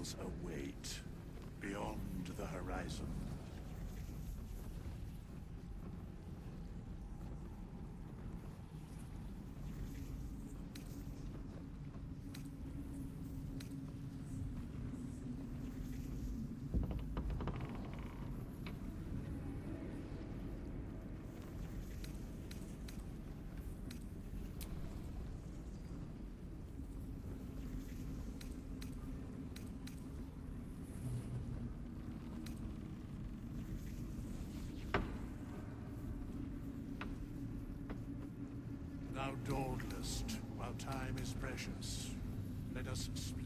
battles await beyond the horizon. Thou dawdlest, while time is precious. Let us speak.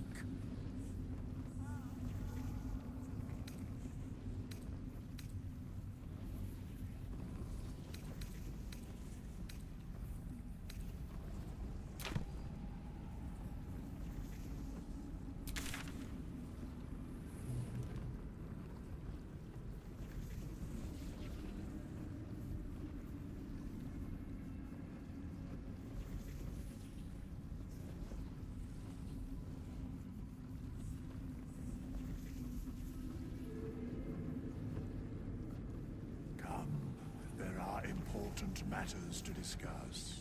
There are important matters to discuss.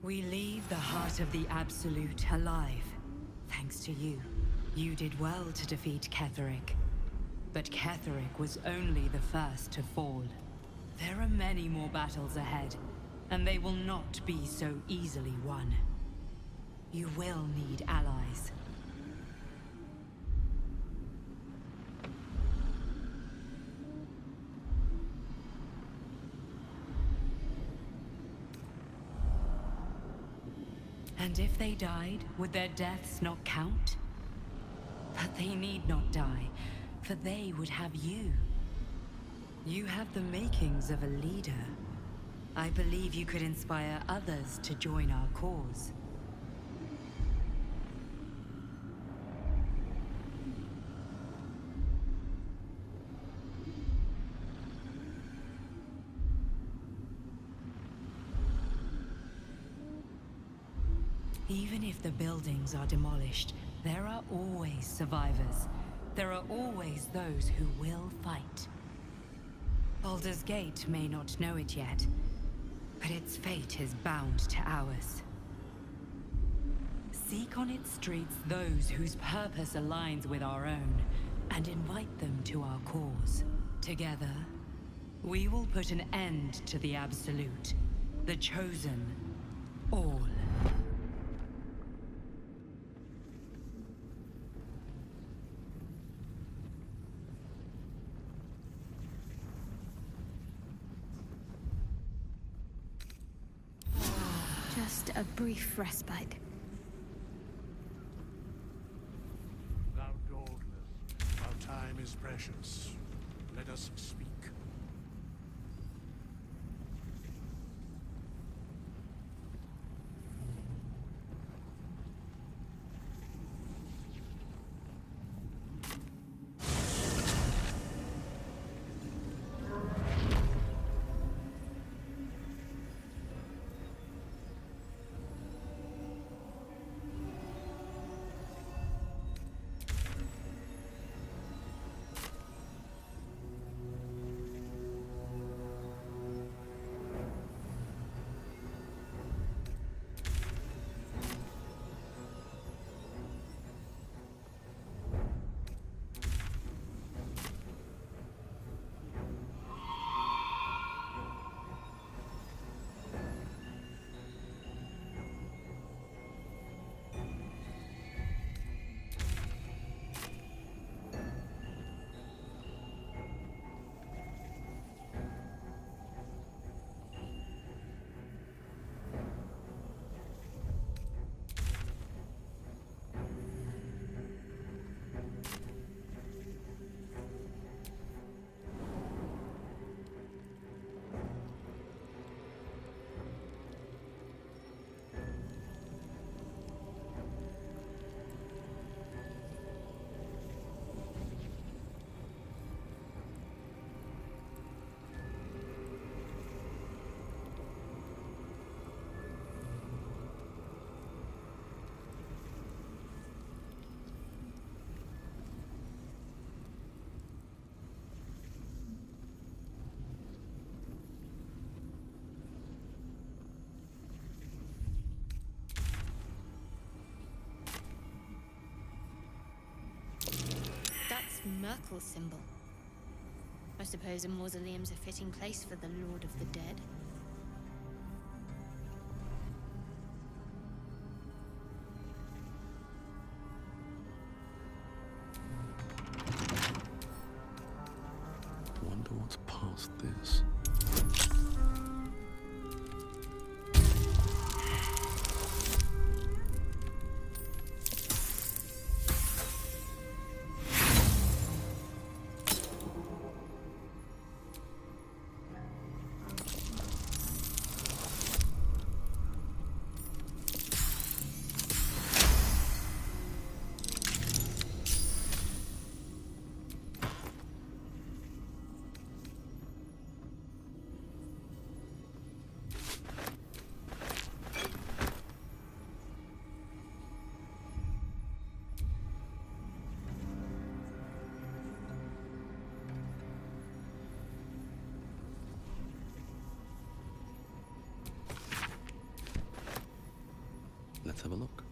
We leave the heart of the Absolute alive. Thanks to you. You did well to defeat Ketheric. But Ketheric was only the first to fall. There are many more battles ahead, and they will not be so easily won. You will need allies. And if they died, would their deaths not count? But they need not die, for they would have you. You have the makings of a leader. I believe you could inspire others to join our cause. Even if the buildings are demolished, there are always survivors. There are always those who will fight. Baldur's Gate may not know it yet, but its fate is bound to ours. Seek on its streets those whose purpose aligns with our own, and invite them to our cause. Together, we will put an end to the Absolute, the Chosen, all. Just a brief respite. Thou dawdlest, while time is precious. Let us speak. Merkel's symbol. I suppose a mausoleum's a fitting place for the Lord of the Dead. Wonder what's past this. Let's have a look.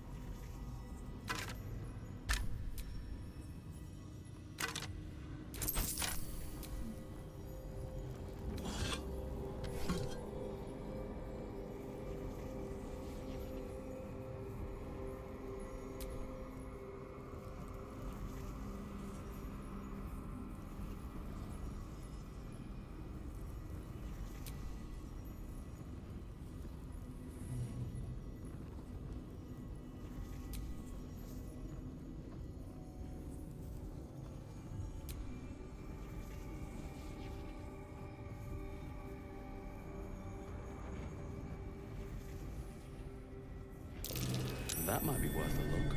That might be worth a look.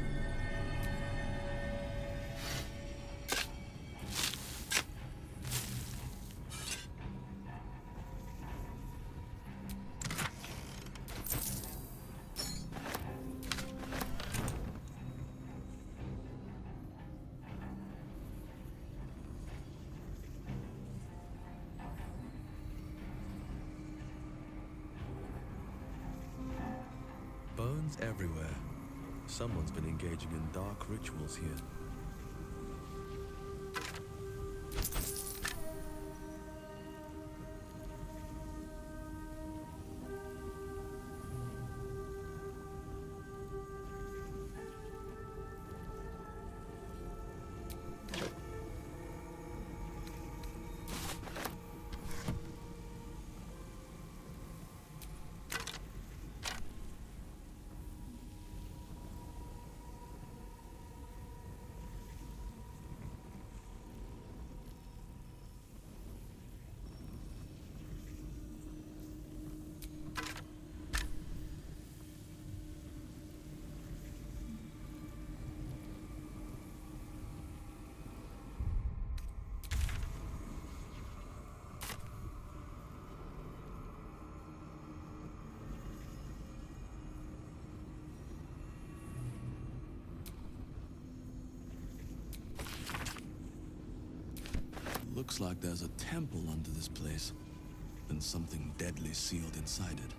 Bones everywhere. Someone's been engaging in dark rituals here. Looks like there's a temple under this place, and something deadly sealed inside it.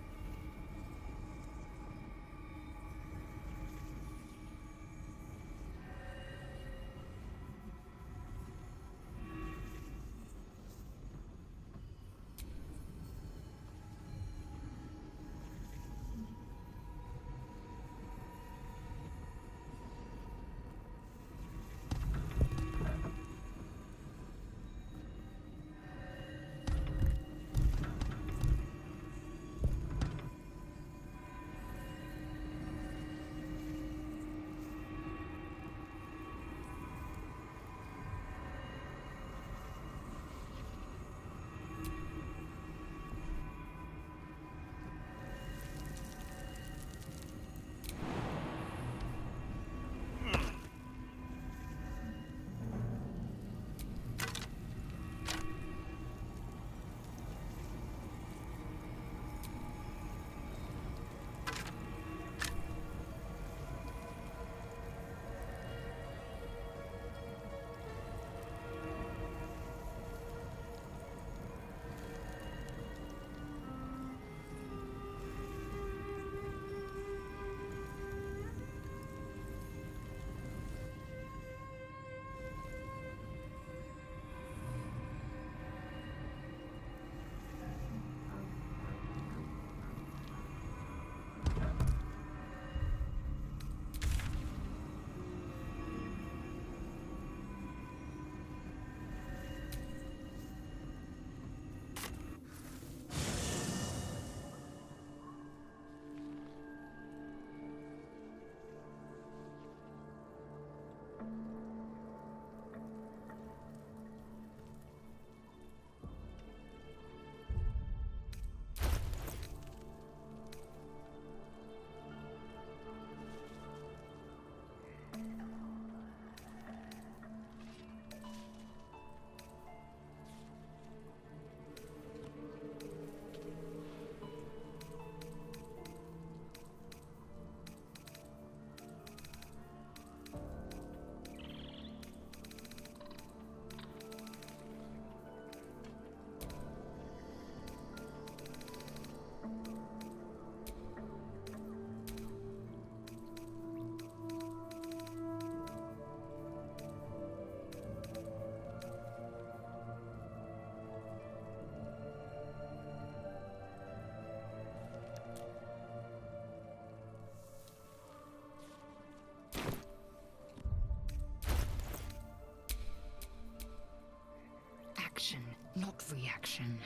not reaction.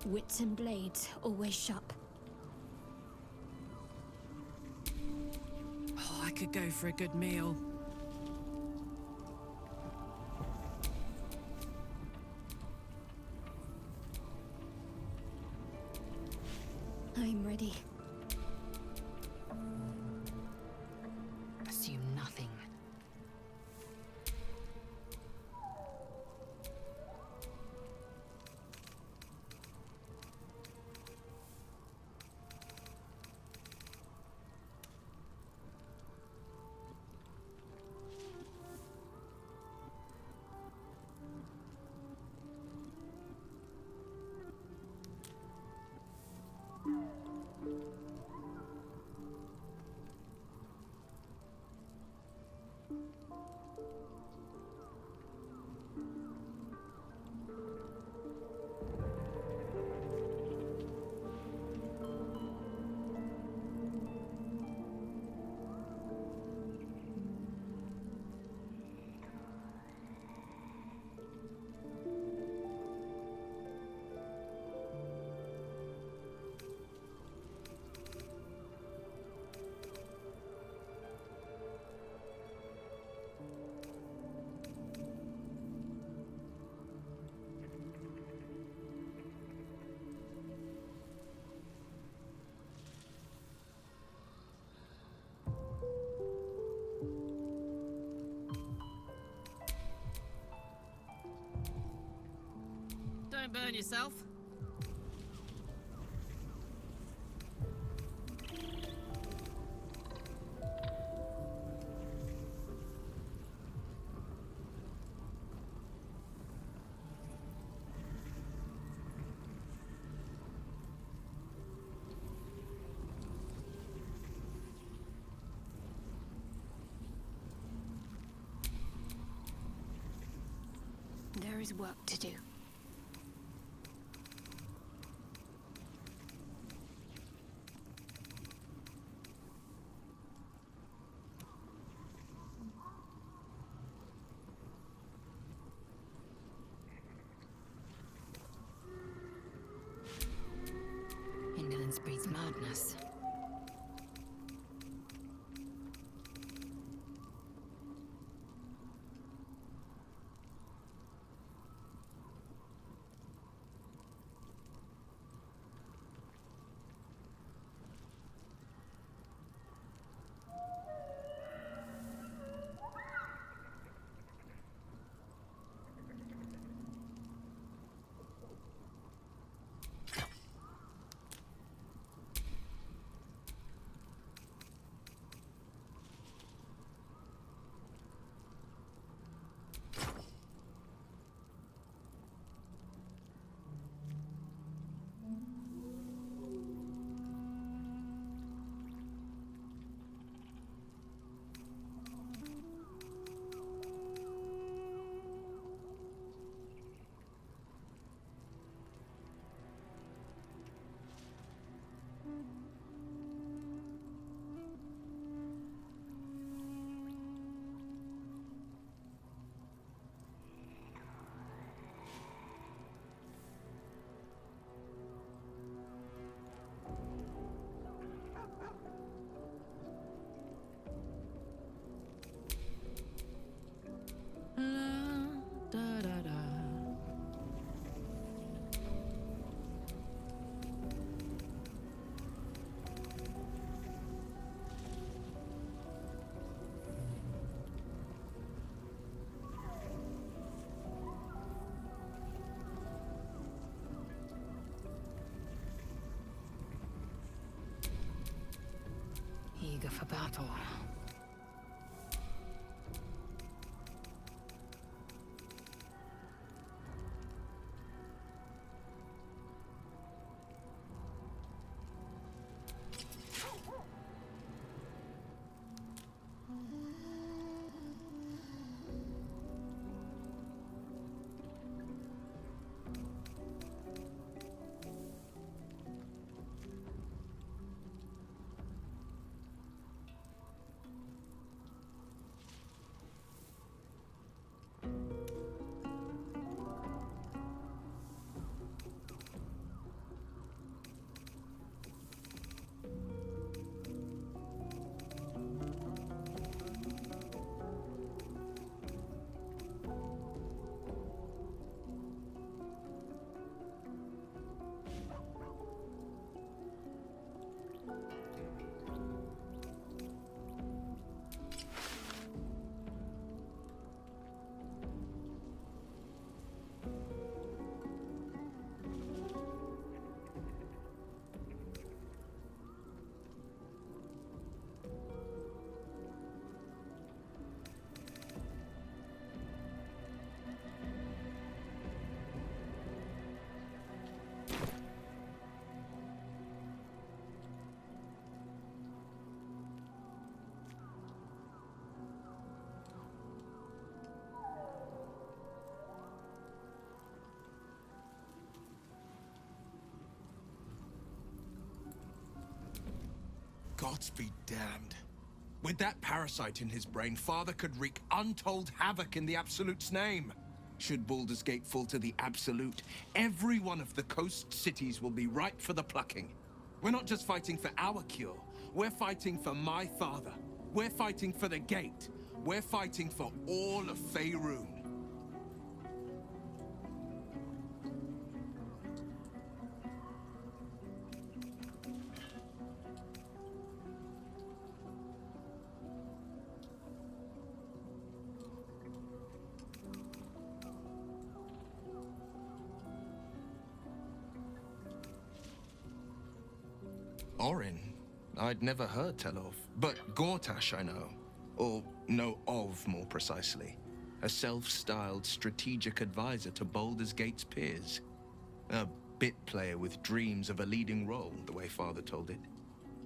Wits and blades always sharp. Oh, I could go for a good meal. I'm ready. Assume nothing. Don't burn yourself. There is work to do. Indolence breeds madness. Eager for battle. Gods be damned. With that parasite in his brain, Father could wreak untold havoc in the Absolute's name. Should Baldur's Gate fall to the Absolute, every one of the coast cities will be ripe for the plucking. We're not just fighting for our cure, we're fighting for my father. We're fighting for the Gate. We're fighting for all of Faerun. Orin, I'd never heard tell of, but Gortash I know. Or know of, more precisely. A self-styled strategic advisor to Baldur's Gate's peers. A bit player with dreams of a leading role, the way Father told it.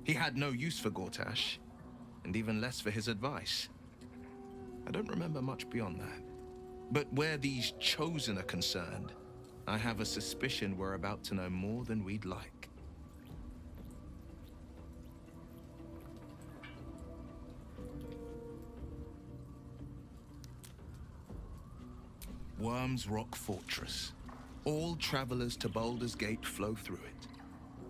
He had no use for Gortash, and even less for his advice. I don't remember much beyond that. But where these Chosen are concerned, I have a suspicion we're about to know more than we'd like. Worm's Rock Fortress. All travelers to Baldur's Gate flow through it.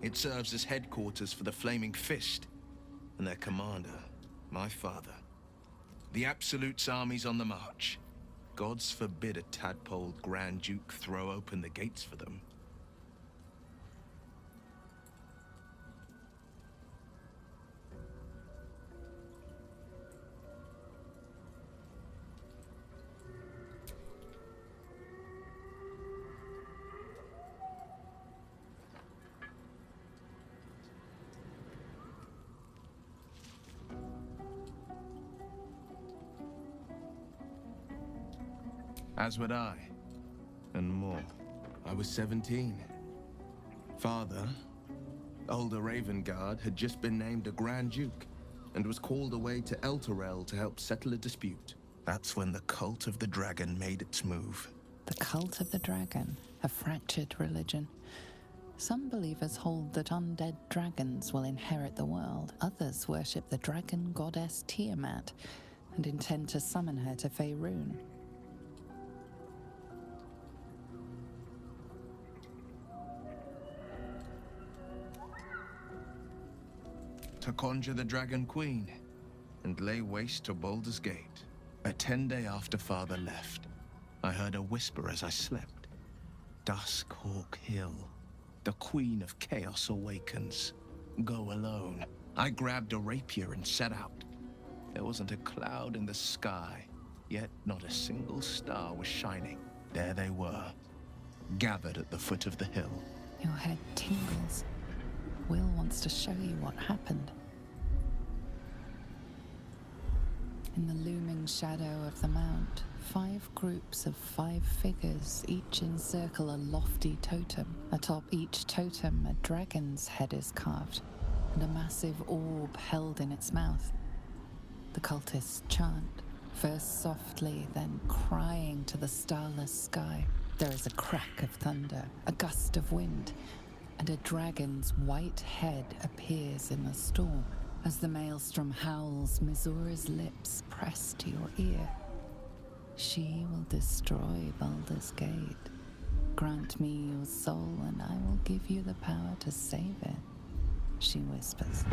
It serves as headquarters for the Flaming Fist, and their commander, my father. The Absolute's army's on the march. Gods forbid a tadpoled Grand Duke throw open the gates for them. As would I, and more. I was 17. Father, older Ravengard, had just been named a Grand Duke, and was called away to Elturel to help settle a dispute. That's when the Cult of the Dragon made its move. The Cult of the Dragon, a fractured religion. Some believers hold that undead dragons will inherit the world. Others worship the dragon goddess Tiamat, and intend to summon her to Faerun. To conjure the Dragon Queen and lay waste to Baldur's Gate. A 10-day after Father left, I heard a whisper as I slept. Duskhawk Hill. The Queen of Chaos awakens. Go alone. I grabbed a rapier and set out. There wasn't a cloud in the sky, yet not a single star was shining. There they were, gathered at the foot of the hill. Your head tingles. Will wants to show you what happened. In the looming shadow of the mount, 5 groups of 5 figures each encircle a lofty totem. Atop each totem, a dragon's head is carved, and a massive orb held in its mouth. The cultists chant, first softly, then crying to the starless sky. There is a crack of thunder, a gust of wind, and a dragon's white head appears in the storm. As the maelstrom howls, Mizura's lips press to your ear. She will destroy Baldur's Gate. Grant me your soul, and I will give you the power to save it, she whispers.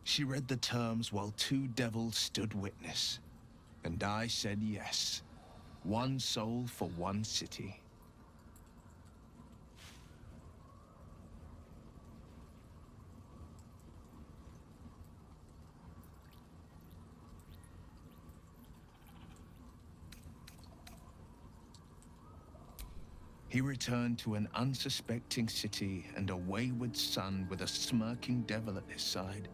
She read the terms while 2 devils stood witness, and I said yes. 1 soul for 1 city. He returned to an unsuspecting city and a wayward son with a smirking devil at his side.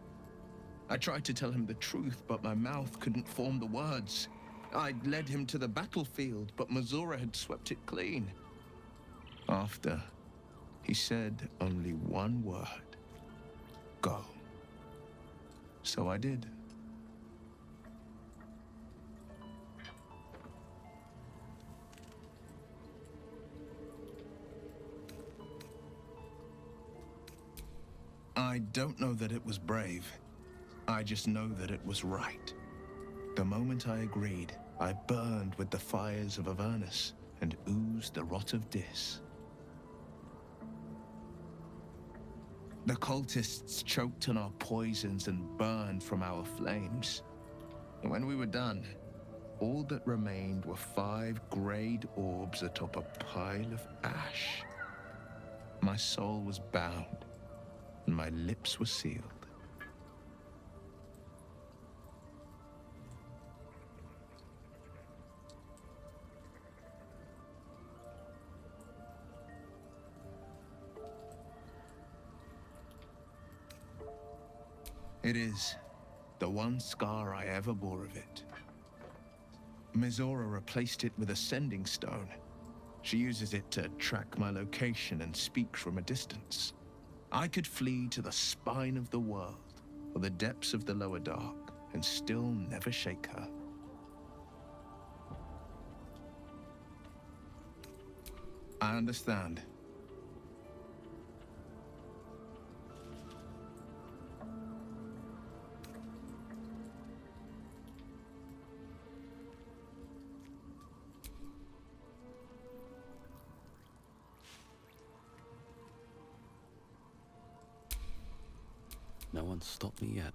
I tried to tell him the truth, but my mouth couldn't form the words. I'd led him to the battlefield, but Mizura had swept it clean. After, he said only 1 word. Go. So I did. I don't know that it was brave. I just know that it was right. The moment I agreed, I burned with the fires of Avernus and oozed the rot of Dis. The cultists choked on our poisons and burned from our flames. And when we were done, all that remained were 5 greyed orbs atop a pile of ash. My soul was bound, and my lips were sealed. It is the one scar I ever bore of it. Mizora replaced it with a sending stone. She uses it to track my location and speak from a distance. I could flee to the spine of the world or the depths of the lower dark and still never shake her. I understand. No one's stopped me yet.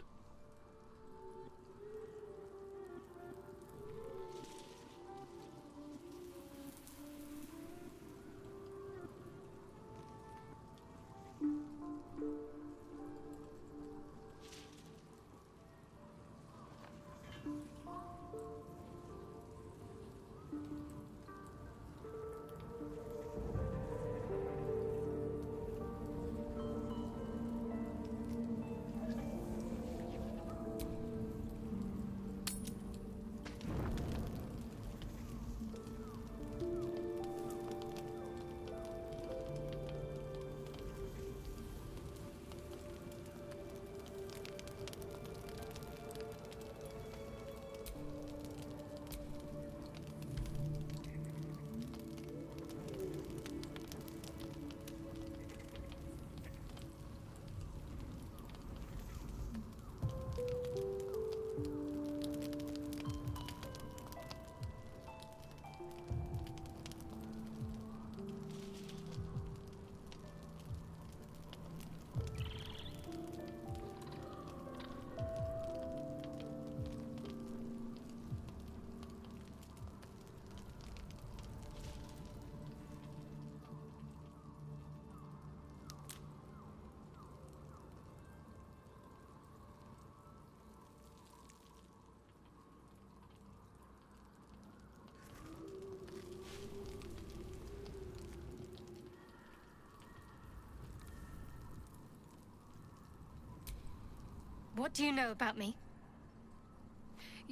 What do you know about me?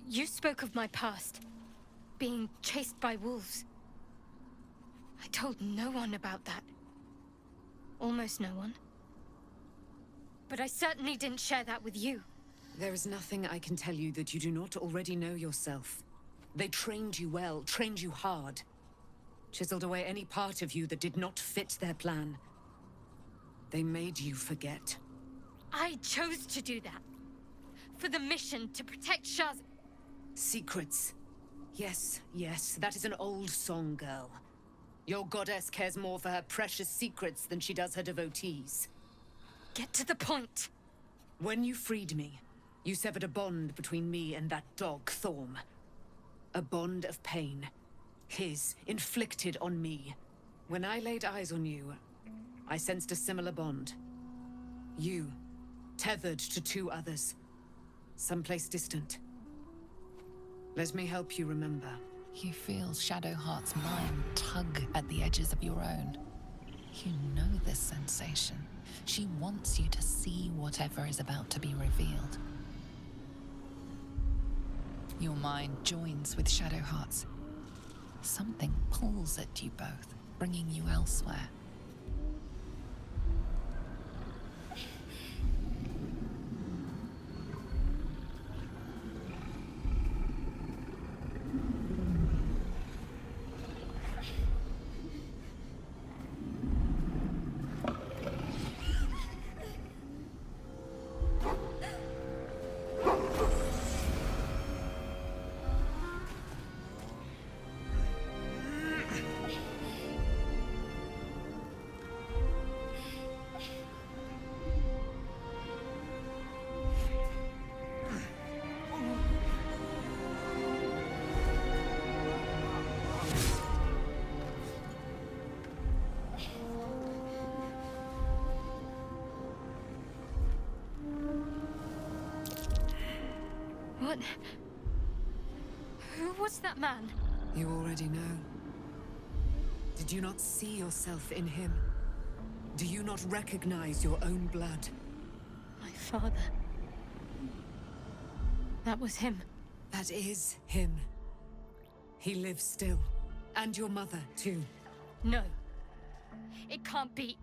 You spoke of my past, being chased by wolves. I told no one about that. Almost no one. But I certainly didn't share that with you. There is nothing I can tell you that you do not already know yourself. They trained you well, trained you hard. Chiseled away any part of you that did not fit their plan. They made you forget. I chose to do that. For the mission to protect Shaz. Secrets. Yes, yes, that is an old song, girl. Your goddess cares more for her precious secrets than she does her devotees. Get to the point. When you freed me, you severed a bond between me and that dog, Thorm. A bond of pain. His, inflicted on me. When I laid eyes on you, I sensed a similar bond. You, tethered to 2 others. Someplace distant. Let me help you remember. You feel Shadowheart's mind tug at the edges of your own. You know this sensation. She wants you to see whatever is about to be revealed. Your mind joins with Shadowheart's. Something pulls at you both, bringing you elsewhere. What? Who was that man? You already know. Did you not see yourself in him? Do you not recognize your own blood? My father. That was him. That is him. He lives still. And your mother, too. No. It can't be.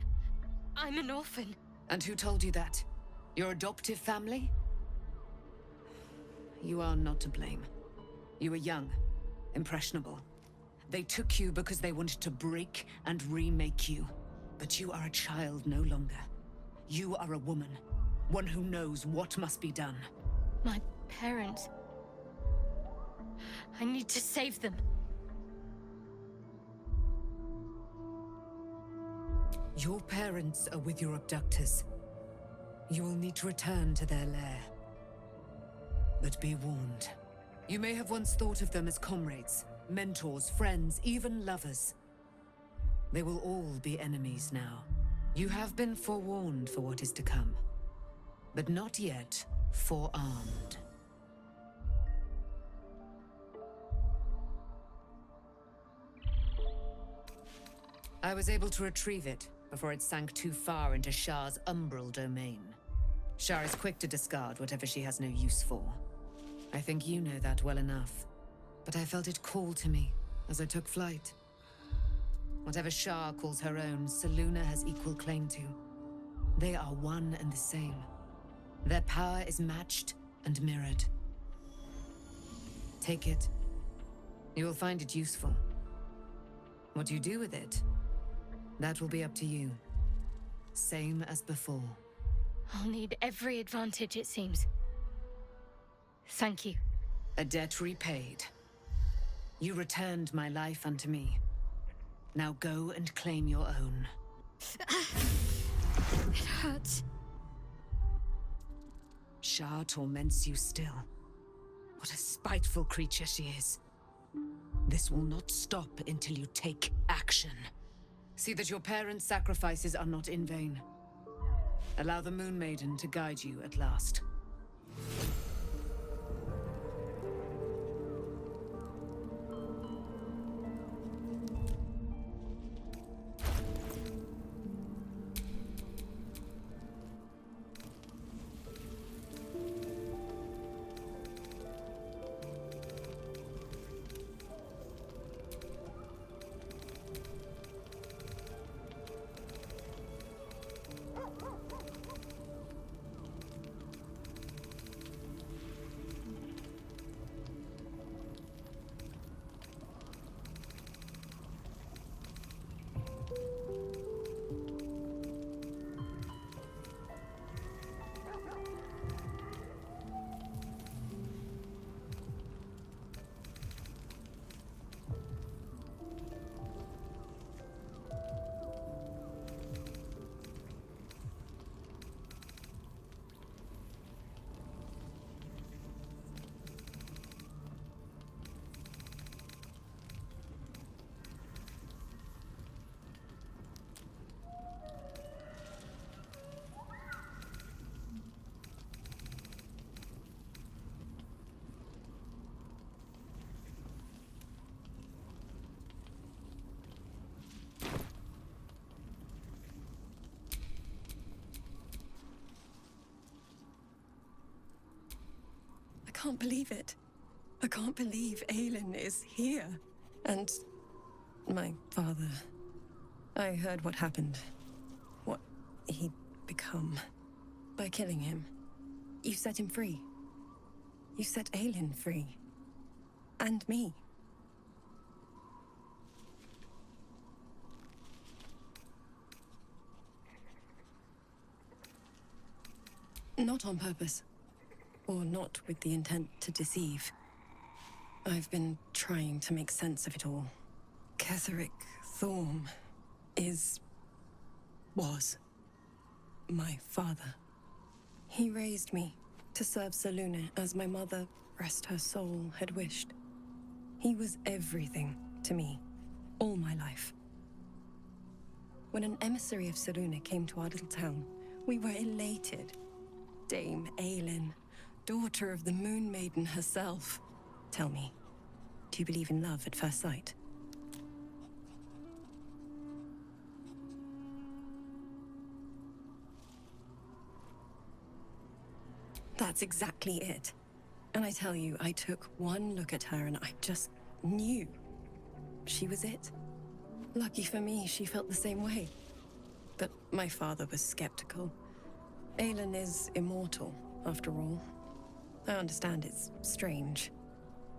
I'm an orphan. And who told you that? Your adoptive family? You are not to blame. You were young, impressionable. They took you because they wanted to break and remake you. But you are a child no longer. You are a woman. One who knows what must be done. My parents. I need to save them. Your parents are with your abductors. You will need to return to their lair. But be warned. You may have once thought of them as comrades, mentors, friends, even lovers. They will all be enemies now. You have been forewarned for what is to come, but not yet forearmed. I was able to retrieve it before it sank too far into Shah's umbral domain. Shah is quick to discard whatever she has no use for. I think you know that well enough. But I felt it call to me as I took flight. Whatever Shah calls her own, Selûne has equal claim to. They are one and the same. Their power is matched and mirrored. Take it. You will find it useful. What you do with it, that will be up to you. Same as before. I'll need every advantage, it seems. Thank you. A debt repaid. You returned my life unto me. Now go and claim your own. It hurts. Shah torments you still. What a spiteful creature she is. This will not stop until you take action. See that your parents' sacrifices are not in vain. Allow the Moon Maiden to guide you at last. I can't believe it. I can't believe Aelin is here. And my father. I heard what happened. What he'd become. By killing him. You set him free. You set Aelin free. And me. Not on purpose. Or not with the intent to deceive. I've been trying to make sense of it all. Ketheric Thorm was my father. He raised me to serve Selûne as my mother, rest her soul, had wished. He was everything to me, all my life. When an emissary of Selûne came to our little town, we were elated. Dame Aelin, daughter of the Moon Maiden herself. Tell me, do you believe in love at first sight? That's exactly it. And I tell you, I took one look at her and I just knew she was it. Lucky for me, she felt the same way. But my father was skeptical. Aelin is immortal, after all. I understand it's strange.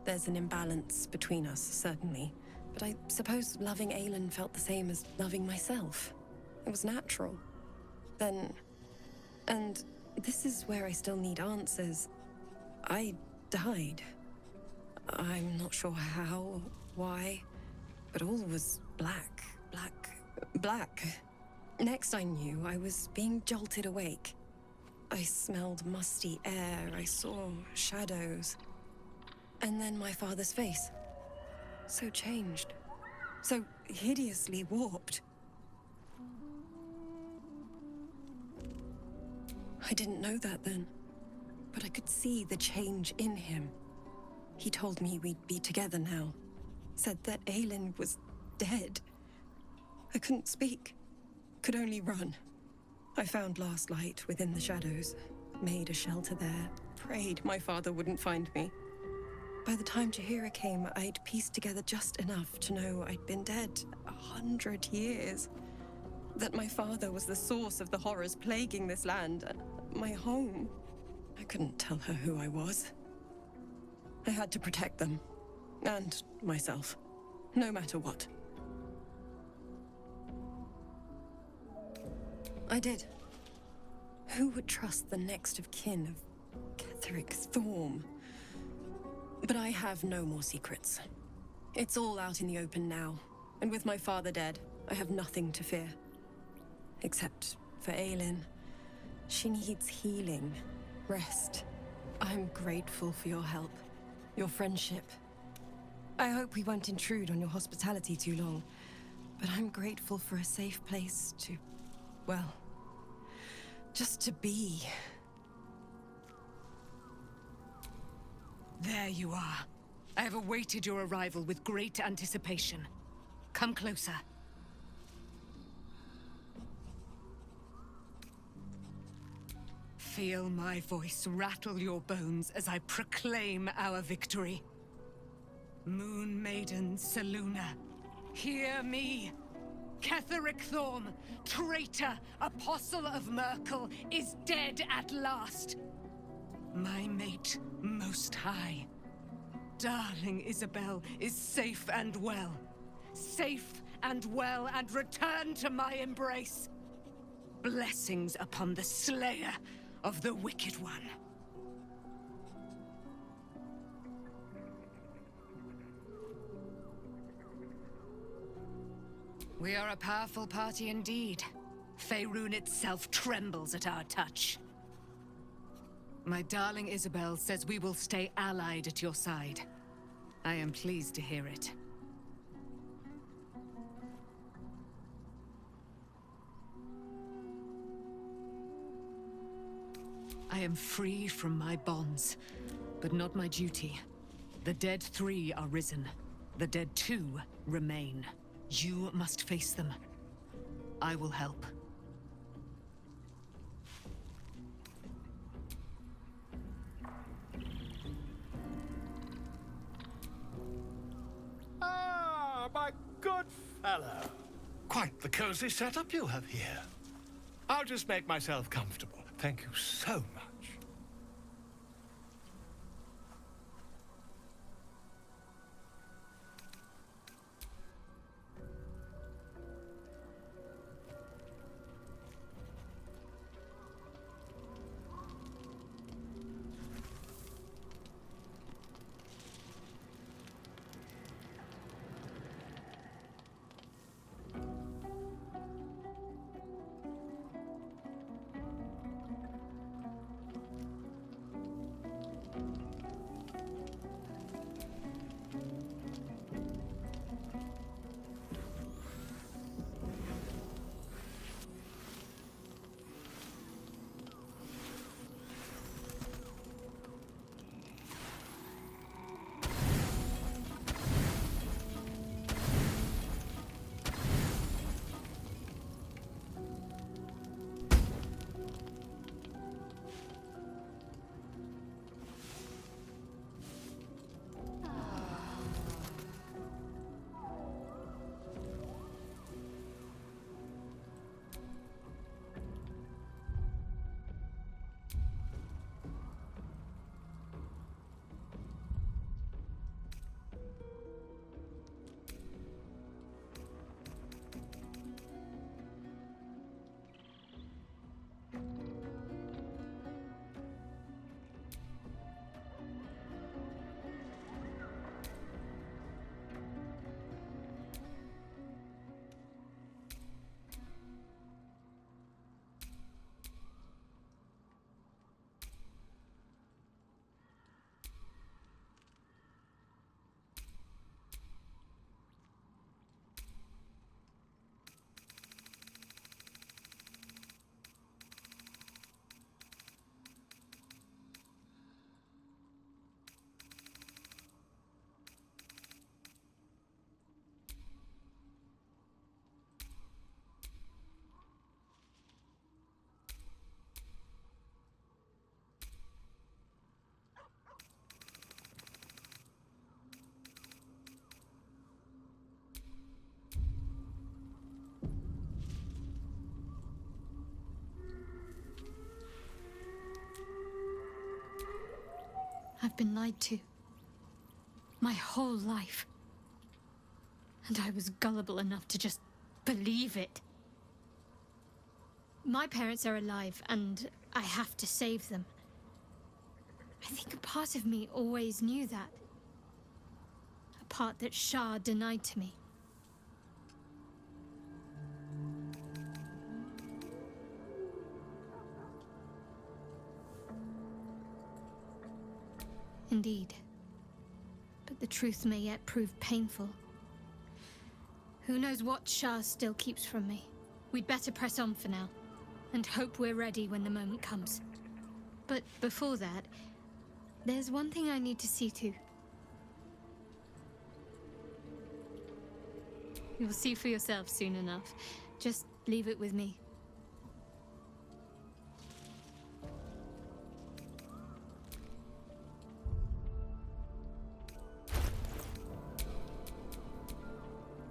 There's an imbalance between us, certainly. But I suppose loving Aelin felt the same as loving myself. It was natural. Then... And this is where I still need answers. I died. I'm not sure how, why, but all was black, black. Next I knew, I was being jolted awake. I smelled musty air, I saw shadows. And then my father's face. So changed. So hideously warped. I didn't know that then, but I could see the change in him. He told me we'd be together now. Said that Aelin was dead. I couldn't speak. Could only run. I found last light within the shadows. Made a shelter there. Prayed my father wouldn't find me. By the time Jahira came, I'd pieced together just enough to know I'd been dead 100 years. That my father was the source of the horrors plaguing this land. My home. I couldn't tell her who I was. I had to protect them. And myself. No matter what. I did. Who would trust the next of kin of Ketheric Thorm? But I have no more secrets. It's all out in the open now. And with my father dead, I have nothing to fear. Except for Aelin. She needs healing, rest. I'm grateful for your help, your friendship. I hope we won't intrude on your hospitality too long, but I'm grateful for a safe place to, well, just to be. There you are. I have awaited your arrival with great anticipation. Come closer. Feel my voice rattle your bones as I proclaim our victory. Moon Maiden Selûne, hear me! Ketheric Thorm, traitor, apostle of Merkel, is dead at last! My mate, Most High, darling Isabel, is safe and well. Safe and well, and returned to my embrace. Blessings upon the slayer of the Wicked One. We are a powerful party indeed. Faerun itself trembles at our touch. My darling Isabel says we will stay allied at your side. I am pleased to hear it. I am free from my bonds, but not my duty. The dead 3 are risen. The dead 2 remain. You must face them. I will help. Ah, my good fellow. Quite the cozy setup you have here. I'll just make myself comfortable. Thank you so much. I've been lied to. My whole life. And I was gullible enough to just believe it. My parents are alive, and I have to save them. I think a part of me always knew that. A part that Shah denied to me. Indeed. But the truth may yet prove painful. Who knows what Shah still keeps from me? We'd better press on for now, and hope we're ready when the moment comes. But before that, there's one thing I need to see to. You'll see for yourself soon enough. Just leave it with me.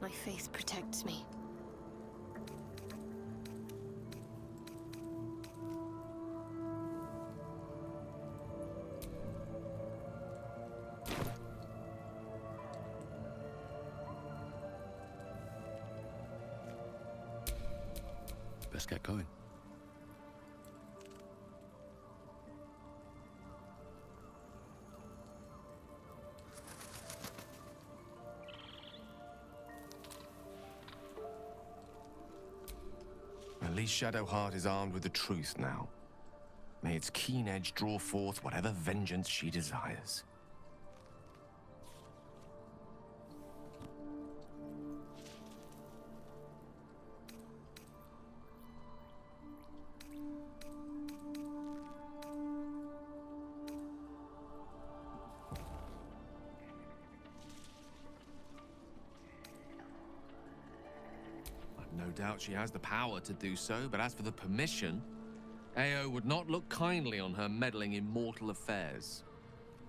My faith protects me. Let's get going. At least Shadowheart is armed with the truth now. May its keen edge draw forth whatever vengeance she desires. No doubt she has the power to do so, but as for the permission, Ao would not look kindly on her meddling in mortal affairs.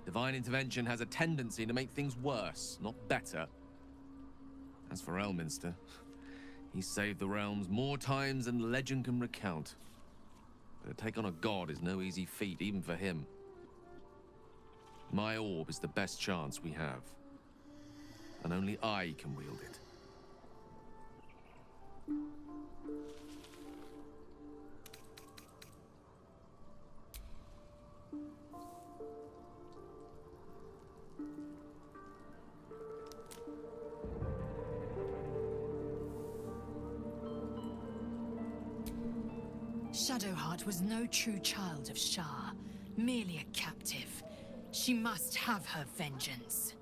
Divine intervention has a tendency to make things worse, not better. As for Elminster, he's saved the realms more times than legend can recount. But to take on a god is no easy feat, even for him. My orb is the best chance we have, and only I can wield it. Shadowheart was no true child of Shah, merely a captive. She must have her vengeance.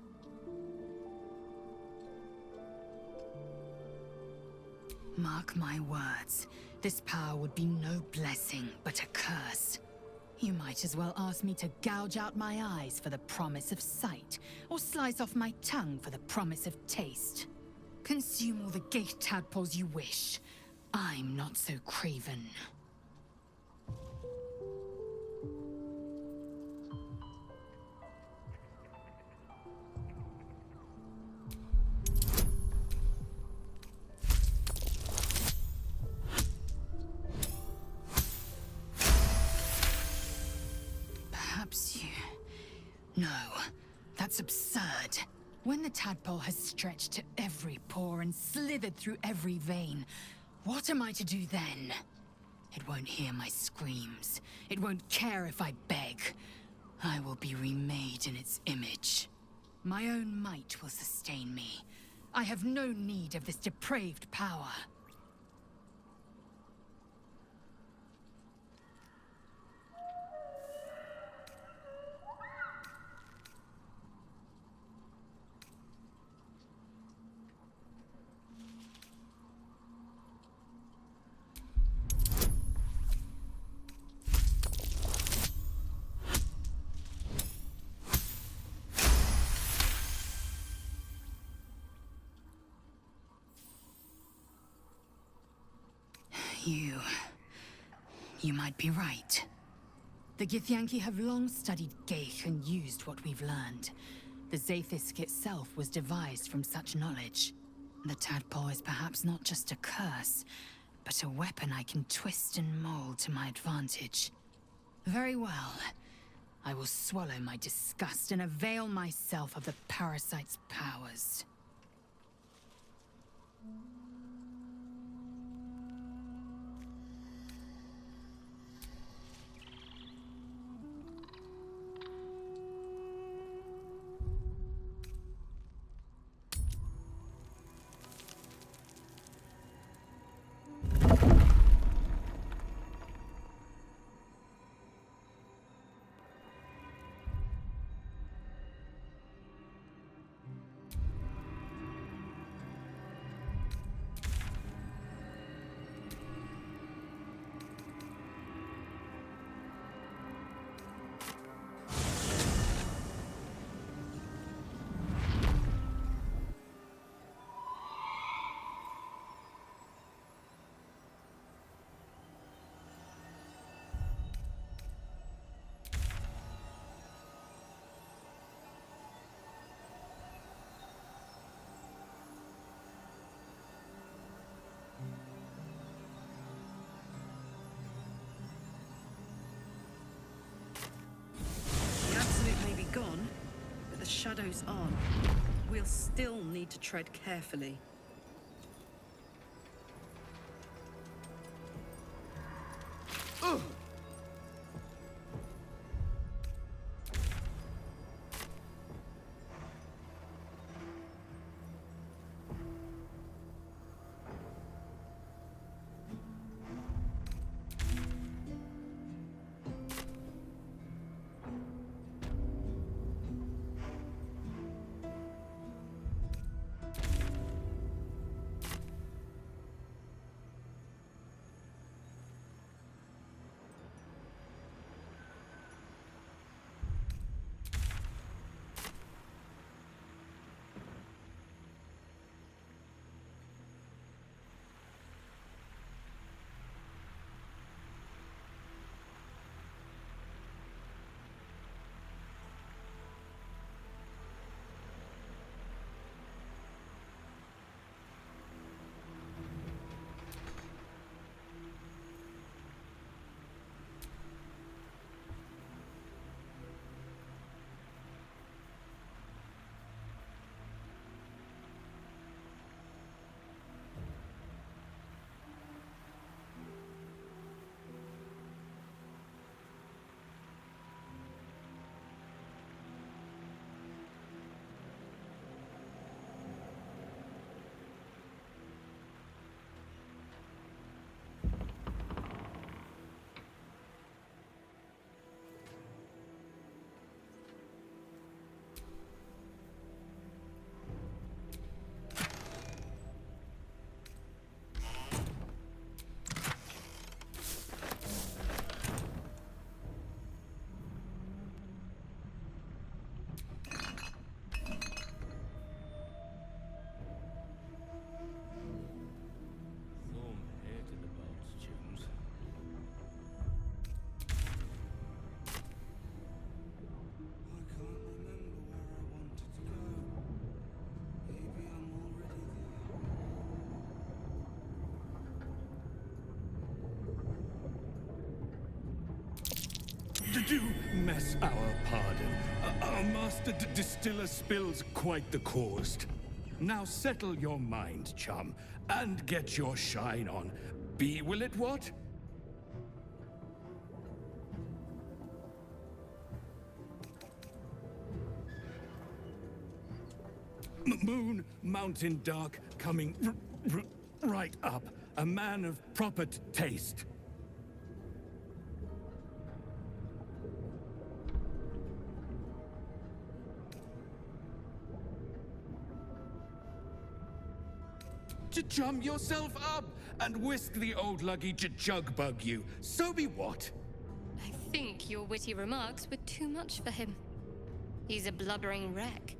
Mark my words, this power would be no blessing, but a curse. You might as well ask me to gouge out my eyes for the promise of sight, or slice off my tongue for the promise of taste. Consume all the gate tadpoles you wish. I'm not so craven. No, that's absurd. When the tadpole has stretched to every pore and slithered through every vein, what am I to do then? It won't hear my screams. It won't care if I beg. I will be remade in its image. My own might will sustain me. I have no need of this depraved power. You might be right. The Githyanki have long studied Geich and used what we've learned. The Zaithisk itself was devised from such knowledge. The tadpole is perhaps not just a curse, but a weapon I can twist and mold to my advantage. Very well. I will swallow my disgust and avail myself of the parasite's powers. The Absolute may be gone, but the shadows aren't. We'll still need to tread carefully. Do mess our pardon. Our master distiller spills quite the caused. Now settle your mind, chum, and get your shine on. Be will it what? Moon, mountain dark, coming right up. A man of proper taste. To chum yourself up and whisk the old luggy to jug bug you. So be what? I think your witty remarks were too much for him. He's a blubbering wreck.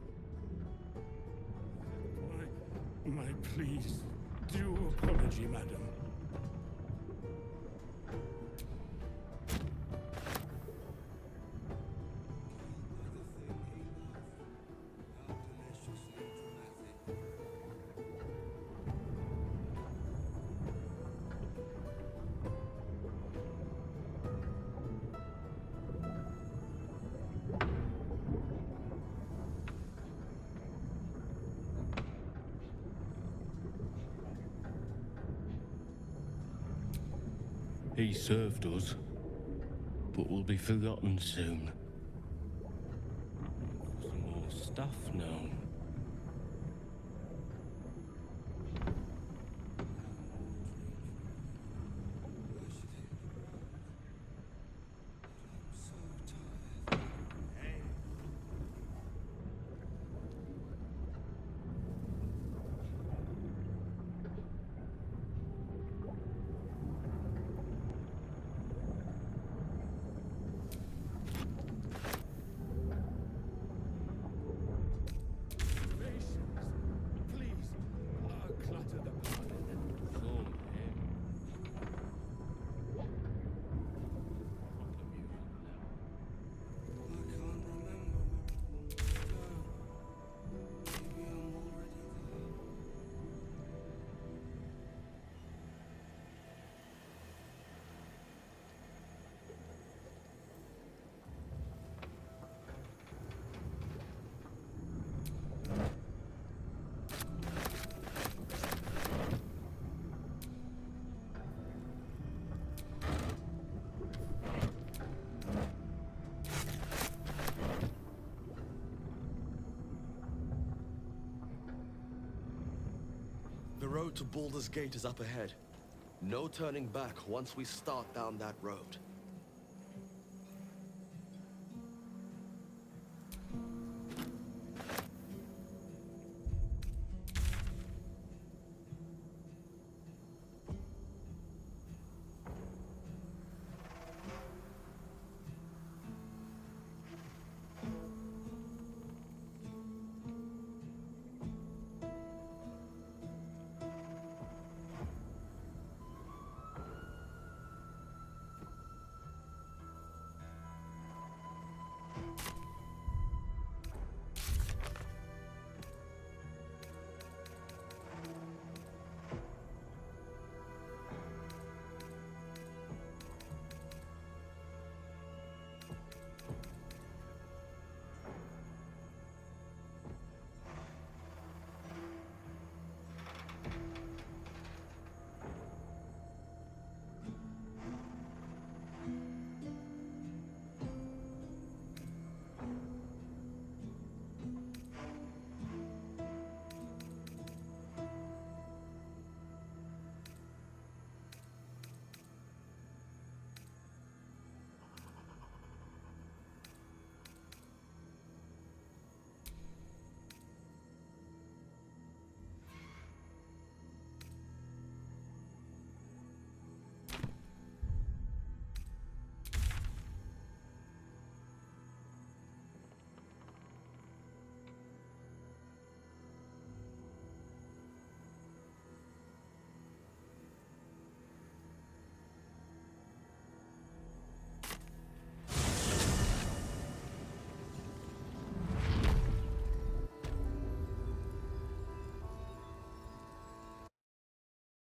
My please, due apology, madam. He served us, but will be forgotten soon. Some more stuff now. The road to Baldur's Gate is up ahead. No turning back once we start down that road.